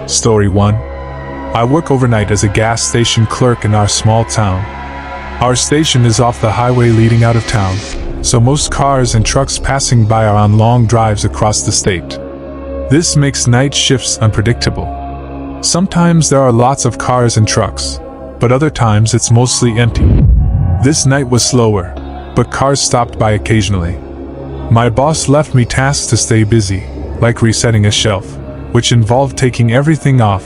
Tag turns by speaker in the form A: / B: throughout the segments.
A: Story 1. I work overnight as a gas station clerk in our small town. Our station is off the highway leading out of town, so most cars and trucks passing by are on long drives across the state. This makes night shifts unpredictable. Sometimes there are lots of cars and trucks, but other times it's mostly empty. This night was slower, but cars stopped by occasionally. My boss left me tasks to stay busy, like resetting a shelf, which involved taking everything off,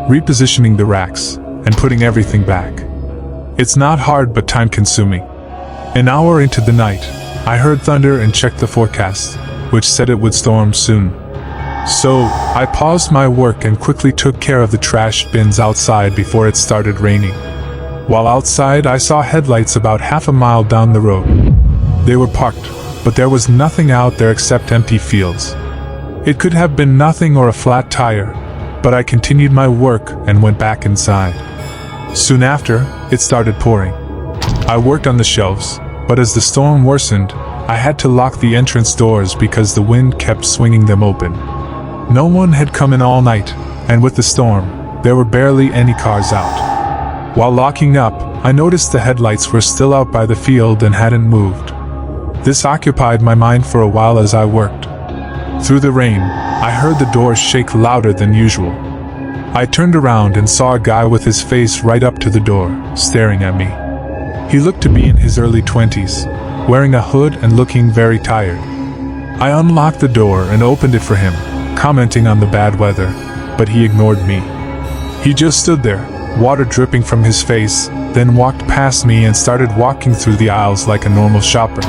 A: repositioning the racks, and putting everything back. It's not hard but time-consuming. An hour into the night, I heard thunder and checked the forecast, which said it would storm soon. So, I paused my work and quickly took care of the trash bins outside before it started raining. While outside, I saw headlights about half a mile down the road. They were parked, but there was nothing out there except empty fields. It could have been nothing or a flat tire, but I continued my work and went back inside. Soon after, it started pouring. I worked on the shelves, but as the storm worsened, I had to lock the entrance doors because the wind kept swinging them open. No one had come in all night, and with the storm, there were barely any cars out. While locking up, I noticed the headlights were still out by the field and hadn't moved. This occupied my mind for a while as I worked. Through the rain, I heard the doors shake louder than usual. I turned around and saw a guy with his face right up to the door, staring at me. He looked to be in his early 20s, wearing a hood and looking very tired. I unlocked the door and opened it for him, commenting on the bad weather, but he ignored me. He just stood there, water dripping from his face, then walked past me and started walking through the aisles like a normal shopper.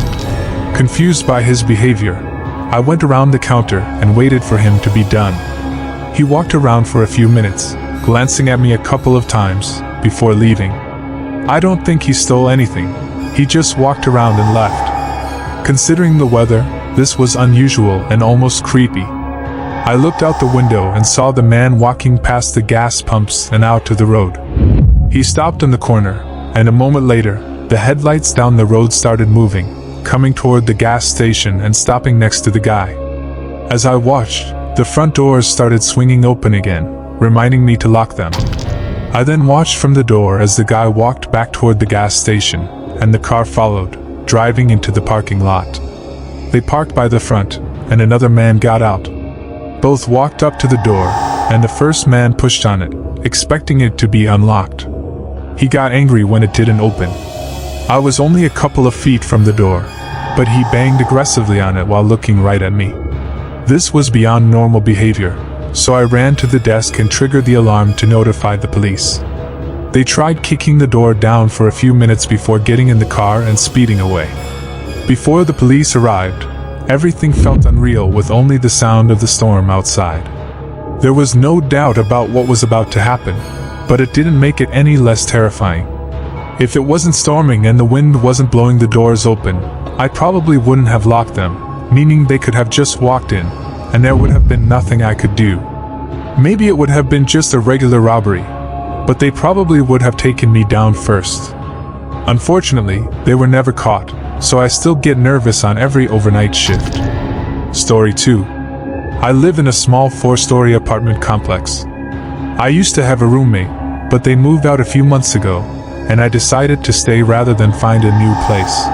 A: Confused by his behavior, I went around the counter and waited for him to be done. He walked around for a few minutes, glancing at me a couple of times, before leaving. I don't think he stole anything, he just walked around and left. Considering the weather, this was unusual and almost creepy. I looked out the window and saw the man walking past the gas pumps and out to the road. He stopped on the corner, and a moment later, the headlights down the road started moving, coming toward the gas station and stopping next to the guy. As I watched, the front doors started swinging open again, reminding me to lock them. I then watched from the door as the guy walked back toward the gas station, and the car followed, driving into the parking lot. They parked by the front, and another man got out. Both walked up to the door, and the first man pushed on it, expecting it to be unlocked. He got angry when it didn't open. I was only a couple of feet from the door, but he banged aggressively on it while looking right at me. This was beyond normal behavior, so I ran to the desk and triggered the alarm to notify the police. They tried kicking the door down for a few minutes before getting in the car and speeding away. Before the police arrived, everything felt unreal with only the sound of the storm outside. There was no doubt about what was about to happen, but it didn't make it any less terrifying. If it wasn't storming and the wind wasn't blowing the doors open, I probably wouldn't have locked them, meaning they could have just walked in, and there would have been nothing I could do. Maybe it would have been just a regular robbery, but they probably would have taken me down first. Unfortunately, they were never caught, so I still get nervous on every overnight shift. Story 2. I live in a small 4-story apartment complex. I used to have a roommate, but they moved out a few months ago, and I decided to stay rather than find a new place.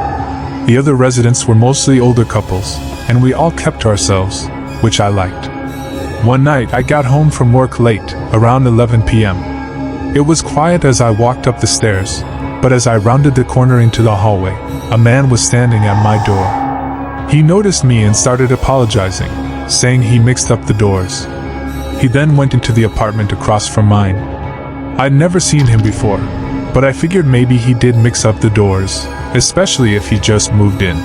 A: The other residents were mostly older couples, and we all kept to ourselves, which I liked. One night I got home from work late, around 11 p.m. It was quiet as I walked up the stairs, but as I rounded the corner into the hallway, a man was standing at my door. He noticed me and started apologizing, saying he mixed up the doors. He then went into the apartment across from mine. I'd never seen him before, but I figured maybe he did mix up the doors, especially if he just moved in.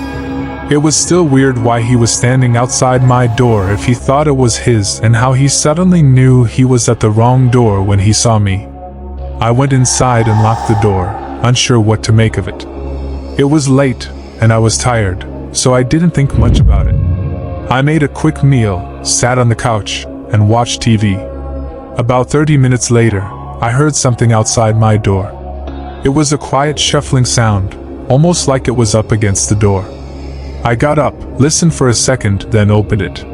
A: It was still weird why he was standing outside my door if he thought it was his, and how he suddenly knew he was at the wrong door when he saw me. I went inside and locked the door, unsure what to make of it. It was late, and I was tired, so I didn't think much about it. I made a quick meal, sat on the couch, and watched TV. About 30 minutes later, I heard something outside my door. It was a quiet shuffling sound, almost like it was up against the door. I got up, listened for a second, then opened it.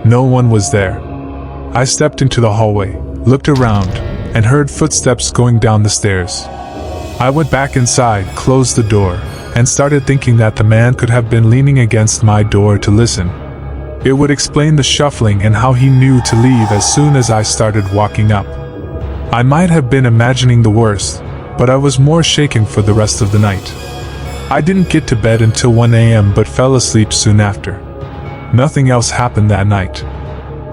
A: No one was there. I stepped into the hallway, looked around, and heard footsteps going down the stairs. I went back inside, closed the door, and started thinking that the man could have been leaning against my door to listen. It would explain the shuffling and how he knew to leave as soon as I started walking up. I might have been imagining the worst, but I was more shaken for the rest of the night. I didn't get to bed until 1 a.m. but fell asleep soon after. Nothing else happened that night.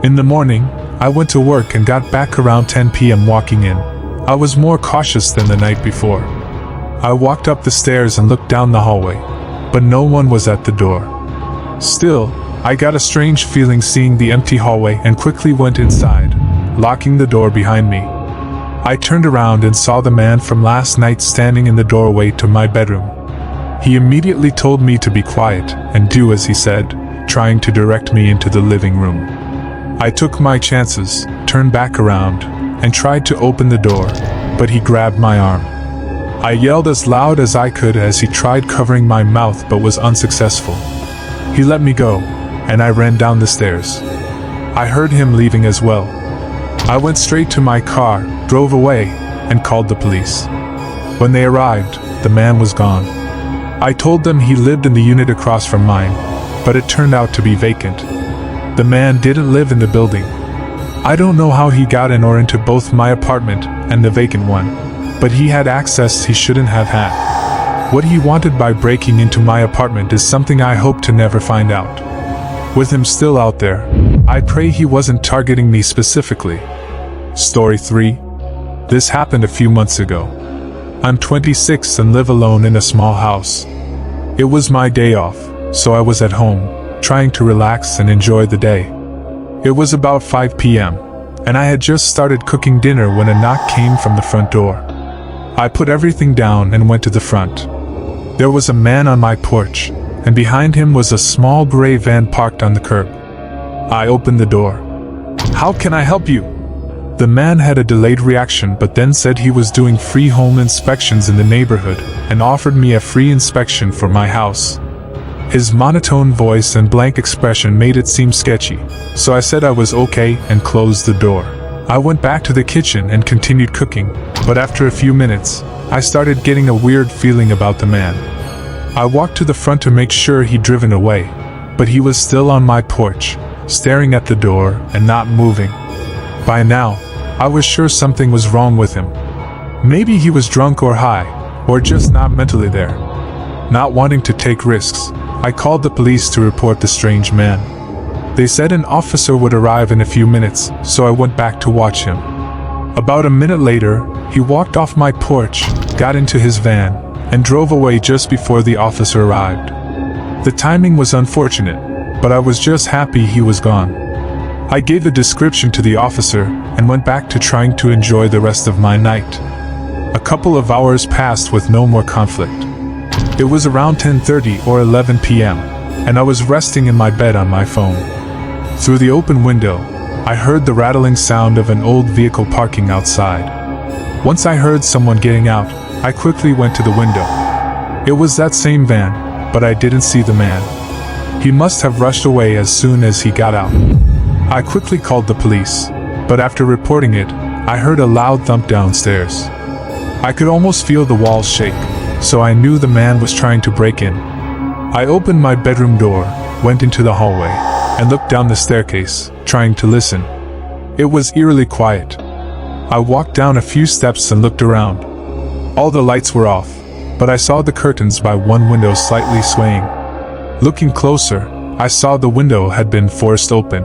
A: In the morning, I went to work and got back around 10 p.m. Walking in, I was more cautious than the night before. I walked up the stairs and looked down the hallway, but no one was at the door. Still, I got a strange feeling seeing the empty hallway and quickly went inside, locking the door behind me. I turned around and saw the man from last night standing in the doorway to my bedroom. He immediately told me to be quiet and do as he said, trying to direct me into the living room. I took my chances, turned back around, and tried to open the door, but he grabbed my arm. I yelled as loud as I could as he tried covering my mouth but was unsuccessful. He let me go, and I ran down the stairs. I heard him leaving as well. I went straight to my car, drove away, and called the police. When they arrived, the man was gone. I told them he lived in the unit across from mine, but it turned out to be vacant. The man didn't live in the building. I don't know how he got in or into both my apartment and the vacant one, but he had access he shouldn't have had. What he wanted by breaking into my apartment is something I hope to never find out. With him still out there, I pray he wasn't targeting me specifically. Story 3. This happened a few months ago. I'm 26 and live alone in a small house. It was my day off, so I was at home, trying to relax and enjoy the day. It was about 5 p.m., and I had just started cooking dinner when a knock came from the front door. I put everything down and went to the front. There was a man on my porch, and behind him was a small gray van parked on the curb. I opened the door. "How can I help you?" The man had a delayed reaction but then said he was doing free home inspections in the neighborhood and offered me a free inspection for my house. His monotone voice and blank expression made it seem sketchy, so I said I was okay and closed the door. I went back to the kitchen and continued cooking, but after a few minutes, I started getting a weird feeling about the man. I walked to the front to make sure he'd driven away, but he was still on my porch, staring at the door and not moving. By now, I was sure something was wrong with him. Maybe he was drunk or high, or just not mentally there. Not wanting to take risks, I called the police to report the strange man. They said an officer would arrive in a few minutes, so I went back to watch him. About a minute later, he walked off my porch, got into his van, and drove away just before the officer arrived. The timing was unfortunate, but I was just happy he was gone. I gave the description to the officer and went back to trying to enjoy the rest of my night. A couple of hours passed with no more conflict. It was around 10:30 or 11 p.m., and I was resting in my bed on my phone. Through the open window, I heard the rattling sound of an old vehicle parking outside. Once I heard someone getting out, I quickly went to the window. It was that same van, but I didn't see the man. He must have rushed away as soon as he got out. I quickly called the police, but after reporting it, I heard a loud thump downstairs. I could almost feel the walls shake, so I knew the man was trying to break in. I opened my bedroom door, went into the hallway, and looked down the staircase, trying to listen. It was eerily quiet. I walked down a few steps and looked around. All the lights were off, but I saw the curtains by one window slightly swaying. Looking closer, I saw the window had been forced open.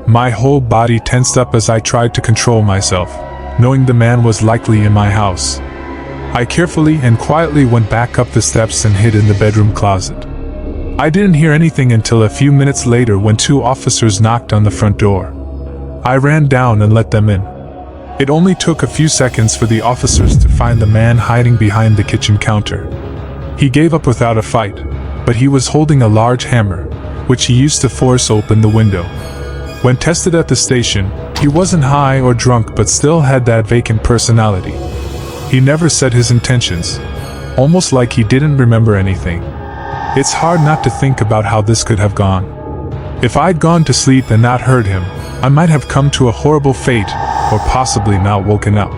A: My whole body tensed up as I tried to control myself, knowing the man was likely in my house. I carefully and quietly went back up the steps and hid in the bedroom closet. I didn't hear anything until a few minutes later when 2 officers knocked on the front door. I ran down and let them in. It only took a few seconds for the officers to find the man hiding behind the kitchen counter. He gave up without a fight, but he was holding a large hammer, which he used to force open the window. When tested at the station, he wasn't high or drunk but still had that vacant personality. He never said his intentions, almost like he didn't remember anything. It's hard not to think about how this could have gone. If I'd gone to sleep and not heard him, I might have come to a horrible fate, or possibly not woken up.